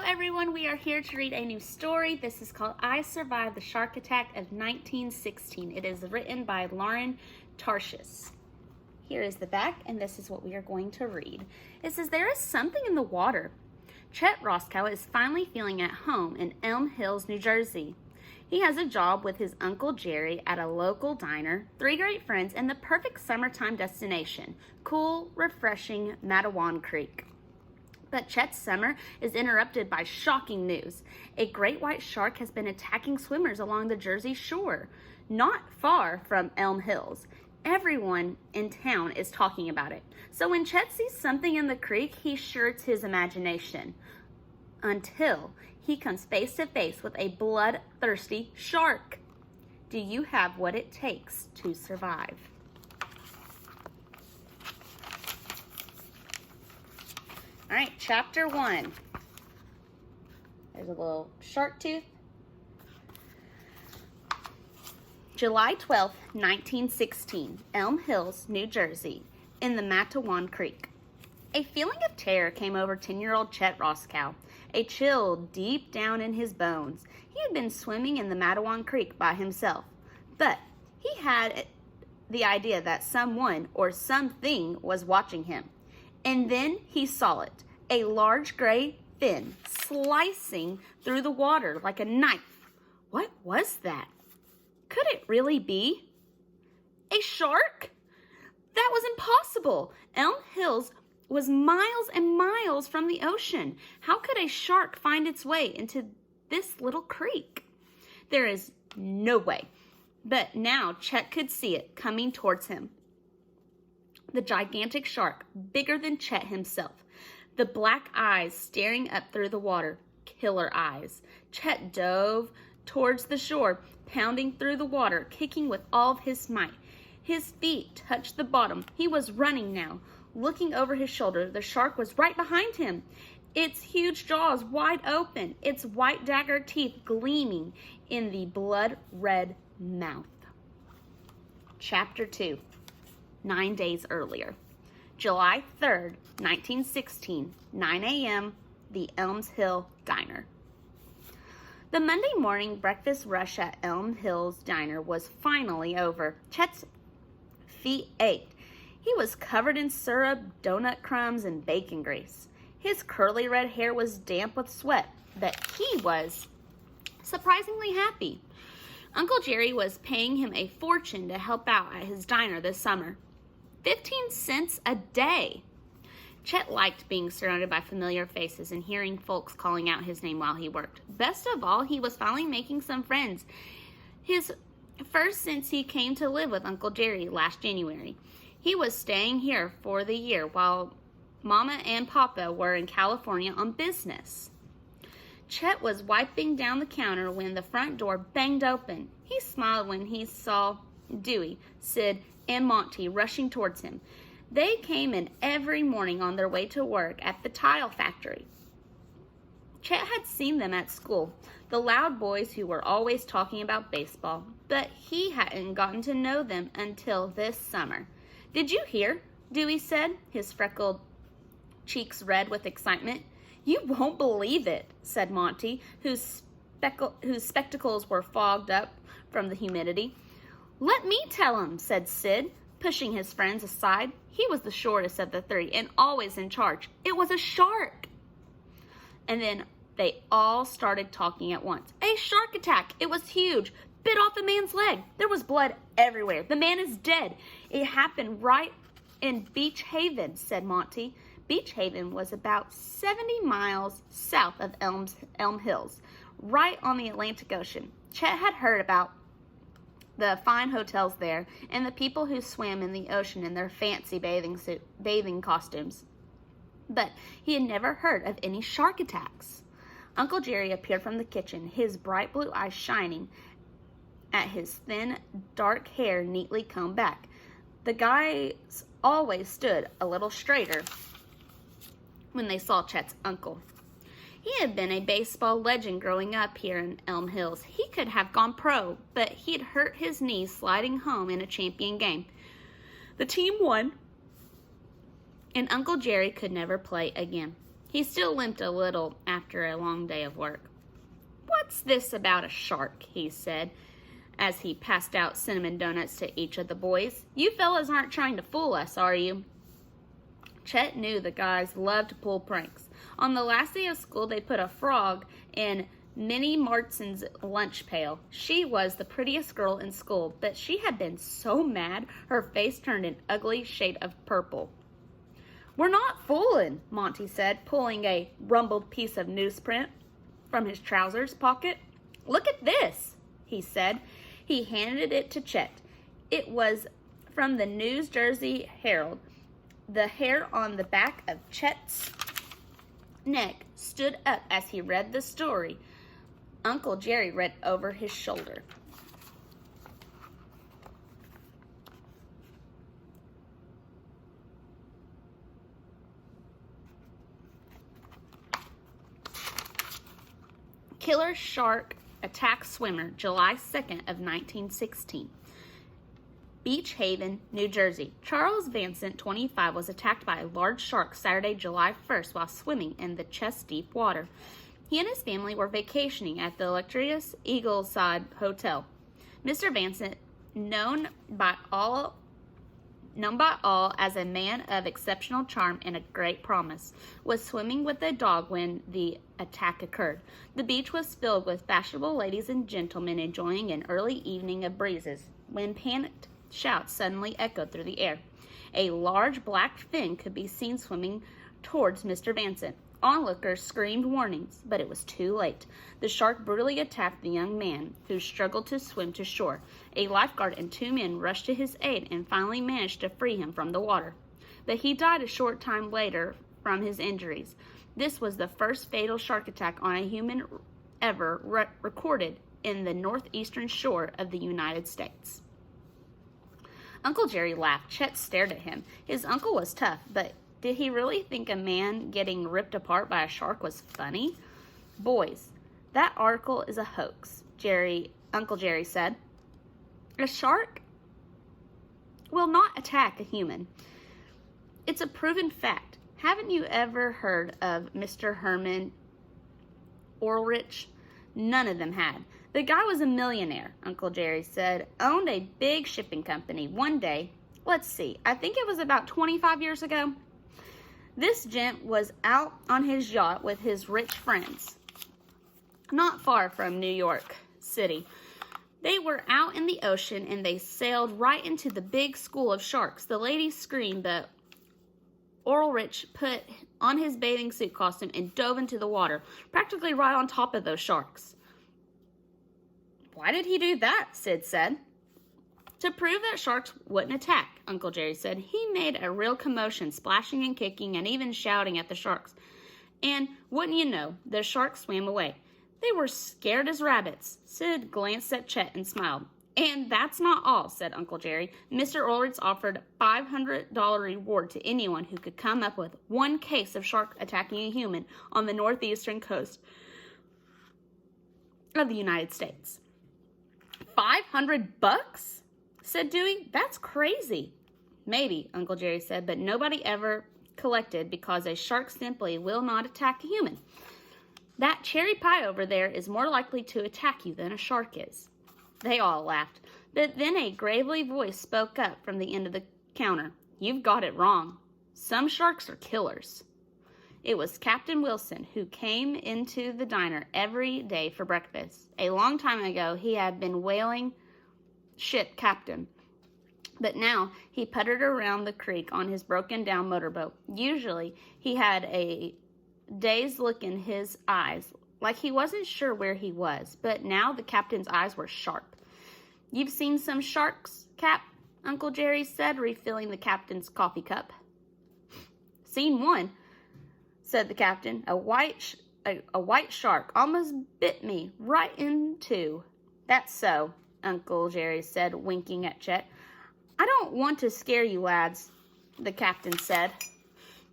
everyone, we are here to read a new story. This is called I Survived the Shark Attack of 1916. It is written by Lauren Tarshis. Here is the back, and this is what we are going to read. It says, there is something in the water. Chet Roscoe is finally feeling at home in Elm Hills, New Jersey. He has a job with his Uncle Jerry at a local diner, 3 great friends, and the perfect summertime destination, cool, refreshing Matawan Creek. But Chet's summer is interrupted by shocking news. A great white shark has been attacking swimmers along the Jersey shore, not far from Elm Hills. Everyone in town is talking about it. So when Chet sees something in the creek, he shirts his imagination until he comes face to face with a bloodthirsty shark. Do you have what it takes to survive? All right, chapter 1. There's a little shark tooth. July 12th, 1916, Elm Hills, New Jersey, in the Matawan Creek. A feeling of terror came over 10-year-old Chet Roscoe, a chill deep down in his bones. He had been swimming in the Matawan Creek by himself, but he had the idea that someone or something was watching him. And then he saw it, a large gray fin slicing through the water like a knife. What was that? Could it really be a shark? That was impossible. Elm Hills was miles and miles from the ocean. How could a shark find its way into this little creek? There is no way. But now Chet could see it coming towards him. The gigantic shark, bigger than Chet himself. The black eyes staring up through the water, killer eyes. Chet dove towards the shore, pounding through the water, kicking with all of his might. His feet touched the bottom. He was running now. Looking over his shoulder, the shark was right behind him. Its huge jaws wide open, its white dagger teeth gleaming in the blood-red mouth. Chapter 2. 9 days earlier. July 3rd, 1916, 9 a.m., the Elms Hill Diner. The Monday morning breakfast rush at Elm Hills Diner was finally over. Chet's feet ached. He was covered in syrup, donut crumbs, and bacon grease. His curly red hair was damp with sweat, but he was surprisingly happy. Uncle Jerry was paying him a fortune to help out at his diner this summer. 15 cents a day. Chet liked being surrounded by familiar faces and hearing folks calling out his name while he worked. Best of all, he was finally making some friends. His first since he came to live with Uncle Jerry last January. He was staying here for the year while Mama and Papa were in California on business. Chet was wiping down the counter when the front door banged open. He smiled when he saw Dewey, Sid, and Monty rushing towards him. They came in every morning on their way to work at the tile factory. Chet had seen them at school, the loud boys who were always talking about baseball, but he hadn't gotten to know them until this summer. Did you hear? Dewey said, his freckled cheeks red with excitement. You won't believe it, said Monty, whose spectacles were fogged up from the humidity. Let me tell him, said Sid, pushing his friends aside. He was the shortest of the 3 and always in charge. It was a shark. And then they all started talking at once. A shark attack. It was huge. Bit off a man's leg. There was blood everywhere. The man is dead. It happened right in Beach Haven, said Monty. Beach Haven was about 70 miles south of Elm Hills, right on the Atlantic Ocean. Chet had heard about the fine hotels there, and the people who swam in the ocean in their fancy bathing costumes. But he had never heard of any shark attacks. Uncle Jerry appeared from the kitchen, his bright blue eyes shining at his thin, dark hair neatly combed back. The guys always stood a little straighter when they saw Chet's uncle. He had been a baseball legend growing up here in Elm Hills. He could have gone pro, but he'd hurt his knee sliding home in a champion game. The team won, and Uncle Jerry could never play again. He still limped a little after a long day of work. "What's this about a shark?" he said as he passed out cinnamon donuts to each of the boys. "You fellas aren't trying to fool us, are you?" Chet knew the guys loved to pull pranks. On the last day of school, they put a frog in Minnie Martin's lunch pail. She was the prettiest girl in school, but she had been so mad her face turned an ugly shade of purple. "We're not fooling," Monty said, pulling a rumpled piece of newsprint from his trousers pocket. "Look at this," he said. He handed it to Chet. It was from the New Jersey Herald. The hair on the back of Chet's neck stood up as he read the story. Uncle Jerry read over his shoulder. Killer shark attacks swimmer July 2nd of 1916. Beach Haven, New Jersey. Charles Vincent, 25, was attacked by a large shark Saturday, July 1st while swimming in the chest-deep water. He and his family were vacationing at the luxurious Eagleside Hotel. Mr. Vincent, known by all as a man of exceptional charm and a great promise, was swimming with a dog when the attack occurred. The beach was filled with fashionable ladies and gentlemen enjoying an early evening of breezes when panicked shouts suddenly echoed through the air. A large black fin could be seen swimming towards Mr. Vincent. Onlookers screamed warnings, but it was too late. The shark brutally attacked the young man, who struggled to swim to shore. A lifeguard and 2 men rushed to his aid and finally managed to free him from the water. But he died a short time later from his injuries. This was the first fatal shark attack on a human ever recorded in the northeastern shore of the United States. Uncle Jerry laughed. Chet stared at him. His uncle was tough, but did he really think a man getting ripped apart by a shark was funny? "Boys, that article is a hoax," Uncle Jerry said. "A shark will not attack a human. It's a proven fact. Haven't you ever heard of Mr. Herman Ulrich?" None of them had. "The guy was a millionaire," Uncle Jerry said. "Owned a big shipping company. One day, let's see, I think it was about 25 years ago, this gent was out on his yacht with his rich friends, not far from New York City. They were out in the ocean and they sailed right into the big school of sharks. The ladies screamed, but Ulrich put on his bathing suit costume and dove into the water, practically right on top of those sharks." "Why did he do that?" Sid said. "To prove that sharks wouldn't attack," Uncle Jerry said. "He made a real commotion, splashing and kicking and even shouting at the sharks. And wouldn't you know, the sharks swam away. They were scared as rabbits." Sid glanced at Chet and smiled. "And that's not all," said Uncle Jerry. "Mr. Ulrich offered $500 reward to anyone who could come up with one case of shark attacking a human on the northeastern coast of the United States." $500? said Dewey. "That's crazy." "Maybe," Uncle Jerry said, "but nobody ever collected because a shark simply will not attack a human. That cherry pie over there is more likely to attack you than a shark is." They all laughed, but then a gravely voice spoke up from the end of the counter. "You've got it wrong. Some sharks are killers." It was Captain Wilson, who came into the diner every day for breakfast. A long time ago, he had been whaling ship captain, but now he puttered around the creek on his broken-down motorboat. Usually, he had a dazed look in his eyes, like he wasn't sure where he was, but now the captain's eyes were sharp. "You've seen some sharks, Cap?" Uncle Jerry said, refilling the captain's coffee cup. "Seen one," said the captain. A white shark almost bit me right in two." "That's so," Uncle Jerry said, winking at Chet. "I don't want to scare you lads," the captain said.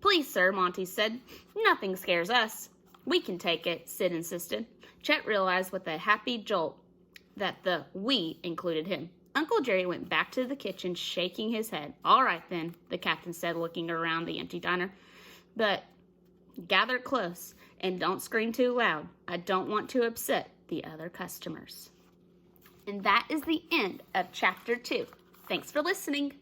"Please, sir," Monty said. "Nothing scares us." "We can take it," Sid insisted. Chet realized with a happy jolt that the "we" included him. Uncle Jerry went back to the kitchen, shaking his head. "All right, then," the captain said, looking around the empty diner. "But Gather close and don't scream too loud. I don't want to upset the other customers. And that is the end of Chapter 2. Thanks for listening.